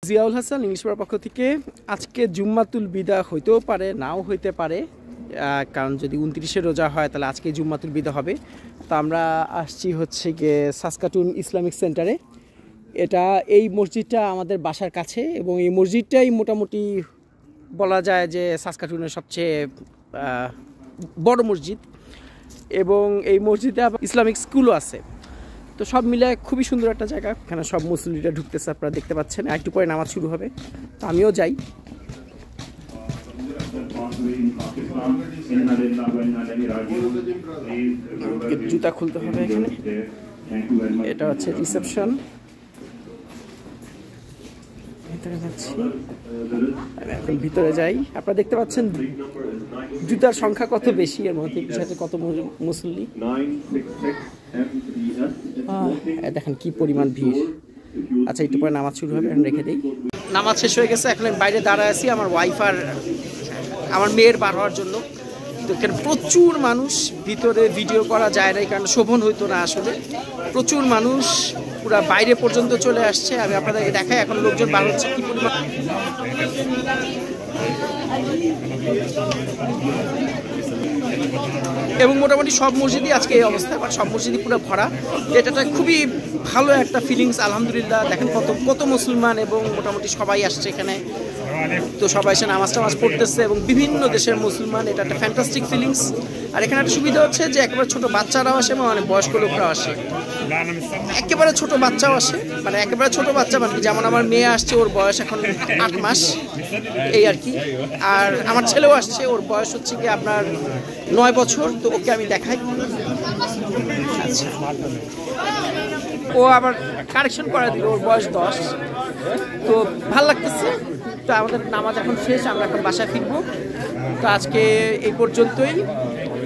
Ziaul Hasan English পড়ার পক্ষ থেকে আজকে জুম্মাতুল বিদা হইতেও পারে নাও হইতে পারে, কারণ যদি 29-এ রোজা হয় তাহলে আজকে জুম্মাতুল বিদা হবে। তো আমরা আসছি হচ্ছে গিয়ে সাসকাটুন ইসলামিক সেন্টারে। এটা এই মসজিদটা আমাদের বাসার কাছে এবং এই মসজিদটাই মোটামুটি বলা যায় যে সাসকাটুনের সবচেয়ে বড় মসজিদ এবং এই মসজিদে ইসলামিক স্কুলও আছে। তো সব মিলে খুবই সুন্দর একটা জায়গা। এখানে সব মুসল্লিরা ঢুকতেছে, আপনারা দেখতে পাচ্ছেন। একটু পরে নামাজ শুরু হবে, তো আমিও যাই। জুতা খুলতে হবে এখানে। এটা হচ্ছে রিসেপশন। ভিতরে যাচ্ছি, আমি এখন ভিতরে যাই। আপনারা দেখতে পাচ্ছেন জুতার সংখ্যা কত বেশি, এর মধ্যে সাথে কত মুসল্লি। দেখেন কি পরিমাণ ভিড়। আচ্ছা, একটু পরে নামাজ শুরু হবে, এখন রেখে দিই। নামাজ শেষ হয়ে গেছে, এখন আমি বাইরে দাঁড়ায় আছি আমার ওয়াইফ আর আমার মেয়ের বার হওয়ার জন্য। তো এখানে প্রচুর মানুষ, ভিতরে ভিডিও করা যায় না কারণ শোভন হইতো না আসলে। প্রচুর মানুষ পুরা বাইরে পর্যন্ত চলে আসছে। আমি আপনাদেরকে দেখাই এখন লোকজন বার হচ্ছে কি পরিমাণ। এবং মোটামুটি সব মসজিদই আজকে এই অবস্থা, বা সব মসজিদই পুরো ভরা। এটা খুবই ভালো একটা ফিলিংস, আলহামদুলিল্লাহ। দেখেন কত কত মুসলমান এবং মোটামুটি সবাই আসছে এখানে। তো সবাই এসে নামাজ টামাজ পড়তেছে এবং বিভিন্ন দেশের মুসলমান। এটা একটা ফ্যান্টাস্টিক ফিলিংস। আর এখানে একটা সুবিধা হচ্ছে যে একেবারে ছোট বাচ্চারাও আসে এবং অনেক বয়স্ক লোকরাও আসে। একেবারে ছোট বাচ্চাও আসে, মানে একেবারে ছোট বাচ্চা মানে যেমন আমার মেয়ে আসছে, ওর বয়স এখন 8 মাস এই আর কি। আর আমার ছেলেও আসছে, ওর বয়স হচ্ছে কি আপনার 9 বছর। তো ওকে আমি দেখাই। আচ্ছা, ও আবার কারেকশন করে দিল, ওর বয়স 10। তো ভাল লাগতেছে। তো আমাদের নামাজ এখন শেষ, আমরা এখন বাসায় ফিরবো। তো আজকে এই পর্যন্তই।